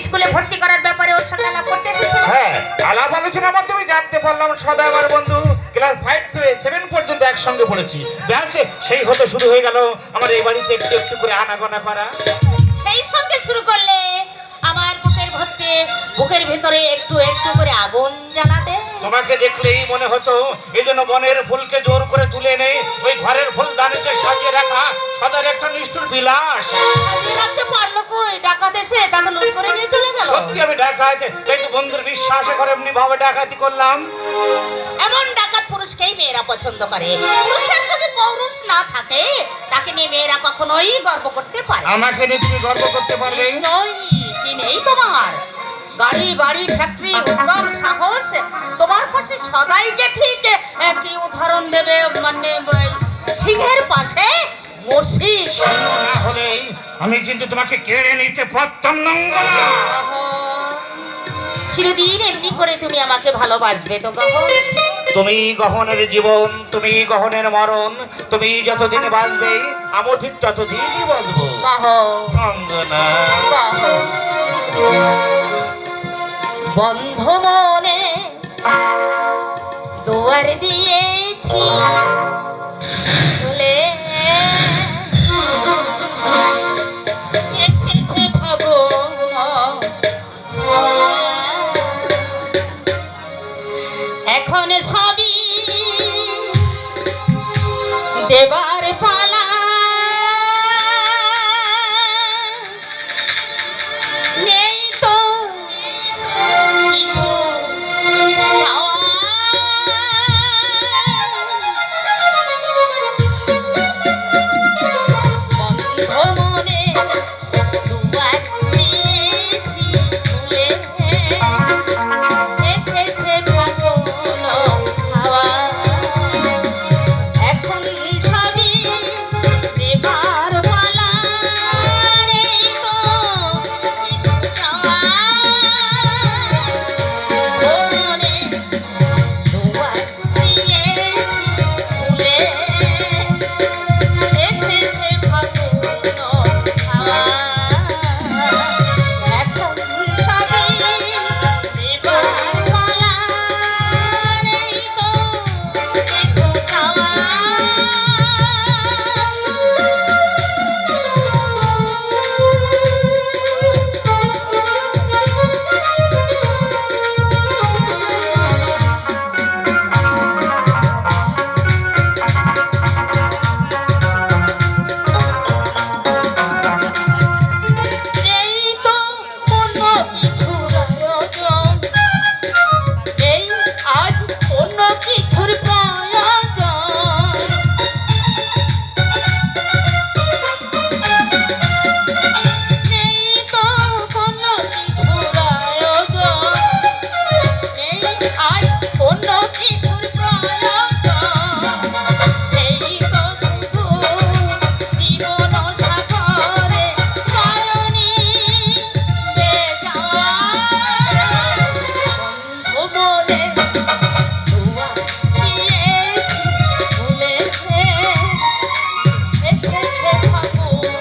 স্কুলে ভর্তি করার ব্যাপারে ওর সাথে আলাপ করতে এসেছিলাম। হ্যাঁ, আলাপ আলোচনার মাধ্যমে জানতে পারলাম সদা আমার বন্ধু ক্লাস 5 থেকে 7 পর্যন্ত একসঙ্গে পড়েছি। ব্যাসে সেই হতে শুরু হয়ে গেল আমার এই বাড়িতে একটু একটু করে আনাগোনা করা। সেই সঙ্গে শুরু করলে আমার বুকের ভেতরে একটু একটু করে আগুন জ্বালাতে। তোমাকে দেখলেই মনে হতো এই জন্য বনের ফুলকে জোর করে তুলে এনে ওই ঘরের ফুলদানিতে সাজিয়ে রাখা সদার একটা নিষ্ঠুর বিলাস। সাজিয়ে রাখতে পারলো কই? ডাকাত এসে তাকে লুট করে নিয়ে চলে গেল। সত্যি আমি ডাকাত, কিন্তু বন্ধুর বিশ্বাসে করে এমনি ভাবে ডাকাতি করলাম। এমন ডাকাত পুরুষকেই মেয়েরা পছন্দ করে। পুরুষের যদি পৌরুষ না থাকে তাকে নিয়ে মেয়েরা কখনোই গর্ব করতে পারে। আমাকে নিয়ে তুমি গর্ব করতে পারলে? কি নেই তোমার? গাড়ি বাড়ি ফ্যাক্টরি উদ্যম সাহস তোমার পাশে সদাই যে ঠিক কি উদাহরণ দেবে, মানে সিংহের পাশে মসি। না হলে আমি কিন্তু তোমাকে কেড়ে নিতে পারতাম না। চিরদিন এমনি করে তুমি আমাকে ভালোবাসবে তো গহন? তুমি গহনের জীবন, তুমি গহনের মরণ, তুমি যতদিন বাঁচবে আমি ঠিক ততদিনই বাঁচবো। বন্ধ মনে দুয়ার দিয়েছি বলে এসেছে ভগবান, এখন সবই দেবার পালা। নেই তো কিছু চাওয়া, বন্ধ মনে দুবার দিয়েছি খুলে এসেছে ফাগুন হাওয়া, এখন সবই দেবার পালা। নেই তো কিছু চাওয়া, মনে দুয়ার দিয়েছি খুলে এসেছে ফাগুন হাওয়া, এখন সবই দেবার পালা। নেই তো কিছু চাওয়া। এই তো কোনো কিছুর আয়োজন, এই আজ কোনো কিছুর প্রয়োজন। এই তো কোনো কিছুর আয়োজন, এই আজ কোনো কিছুর প্রয়োজন। এই তো শুধু জীবন সাগরে কারণী বেজাওয়া, বন্ধ মনে দুয়ার দিয়েছি খুলে এসেছে ফাগুন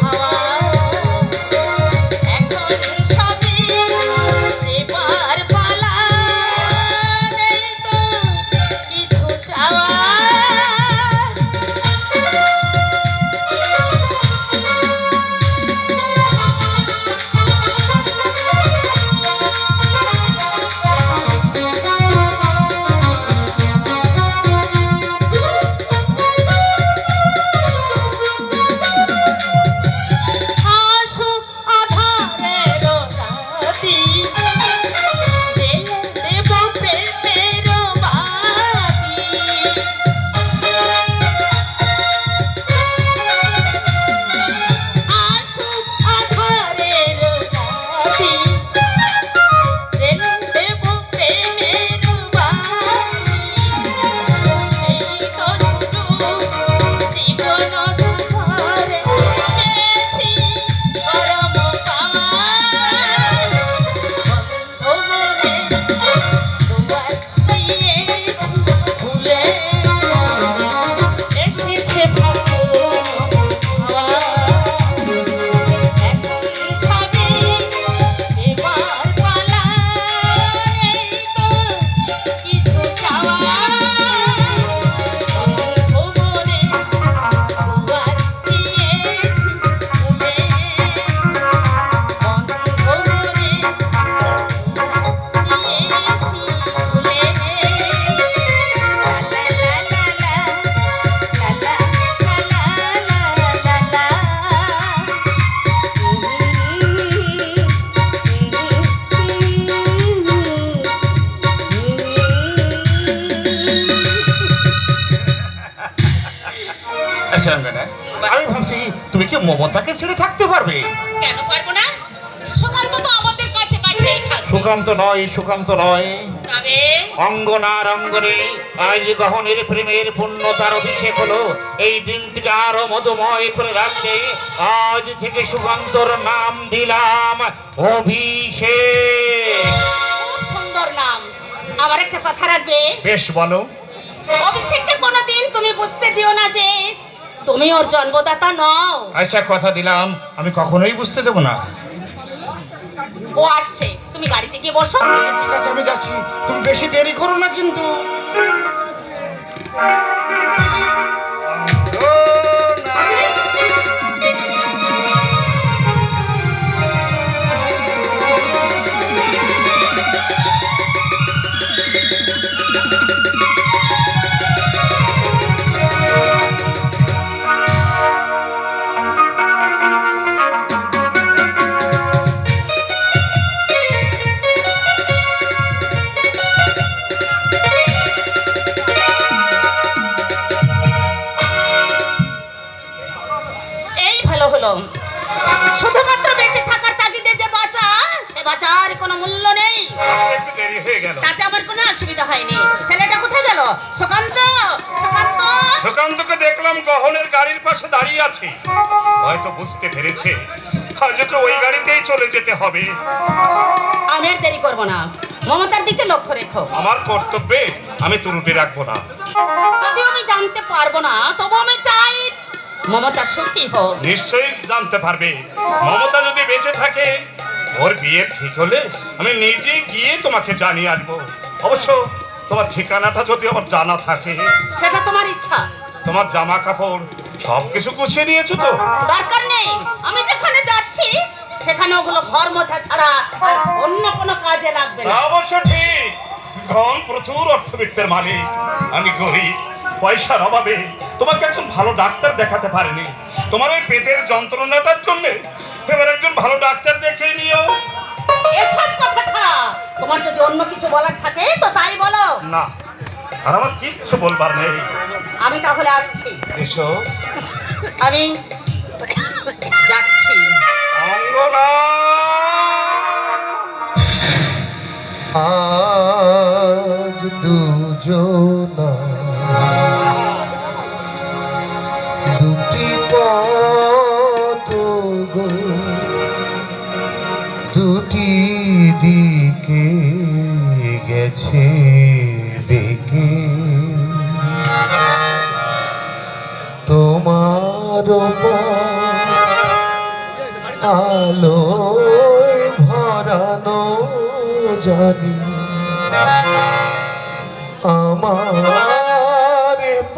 হাওয়া, এখন সবই দেবার পালা। নেই তো কিছু চাওয়া। আসুক আধারের রাতি, জেলে দেব প্রেমের বাতি। আসুক আধারের রাতি, জেলে দেব প্রেমের বাতি। এই তো শুধু জীবন সাগরে পেয়েছি গরম পাওয়া, বন্ধ মনে দুয়ার দিয়েছি খুলে এসেছে ফাগুন হাওয়া, এখন সবই সঙ্গে না আমি ভাবছি তুমি কি মমতাকে ছেড়ে থাকতে পারবে? কেন পারবো না? সুকান্ত তো আমাদের কাছে কাছেই থাকবে। সুকান্ত নয় তবে অঙ্গনার অঙ্গনে আজ গহনের প্রেমের পূর্ণতার অভিষেক হলো। এই দিনটিকে আরো মধুময় করে রাখতে আজ থেকে সুকান্তর নাম দিলাম অভিষেক। খুব সুন্দর নাম। আমার একটা কথা রাখবে, বেশ বলো। অভিষেককে কোনোদিন তুমি বুঝতে দিও না যে তুমি ওর জন্মদাতা নও। আচ্ছা কথা দিলাম, আমি কখনোই বুঝতে দেবো না। ও আসছে, তুমি গাড়িতে গিয়ে বসো। ঠিক আছে আমি যাচ্ছি, তুমি বেশি দেরি করো না কিন্তু। এই ভালো হলো। শুধুমাত্র বেঁচে থাকার তাগিদে যে বাঁচা, সে বাঁচার কোনো মূল্য নেই। একটু দেরি হয়ে গেল। তাতে আমার কোনো অসুবিধা হয়নি। ছেলেটা কোথায় গেল? সুকান্ত, সুকান্ত। সুকান্তকে দেখলাম গহনের গাড়ির পাশে দাঁড়িয়ে আছে, হয়তো বুঝতে পেরেছে আজ ওকে ওই গাড়িতেই চলে যেতে হবে। আমি আর দেরি করবো না, মমতার দিকে লক্ষ্য রেখো। আমার কর্তব্যে আমি ত্রুটি রাখবো না। যদিও আমি জানতে পারবো না, তবু আমি চাই মমতা সুখী হোক। নিশ্চয়ই জানতে পারবে। মমতা যদি বেঁচে থাকে, ওর বিয়ে ঠিক হলে আমি নিজে গিয়ে তোমাকে জানিয়ে আসবো। অবশ্য তোমার ঠিকানাটা যদি আমার জানা থাকে। সেটা তোমার ইচ্ছা। তোমার জামা কাপড় সবকিছু গুছিয়ে নিয়েছো তো? দরকার নেই, আমি যেখানে যাচ্ছি সেখানে ওগুলো ঘর মোছা ছাড়া আর অন্য কোনো কাজে লাগবে তা না। অবশ্য ঠিক। ধন প্রচুর অর্থবিত্তের মালিক, আমি গরিব। পয়সার অভাবে তোমাকে একজন ভালো ডাক্তার দেখাতে পারিনি। তোমার ওই পেটের যন্ত্রণাটার জন্য এবার একজন ভালো ডাক্তার দেখে নিও। এসব কথা ছাড়া তোমার যদি অন্য কিছু বলার থাকে তো তাই বলো। না, আর আমার কিচ্ছু বলবার নেই। আমি তাহলে আসছি। এসো। আমি যাচ্ছি। অঙ্গনা, আজ দুজনা দুটি পথ গো, দুটি দিকে গেছে বেঁকে। তোমার আলোয় ভরানো জানি আমার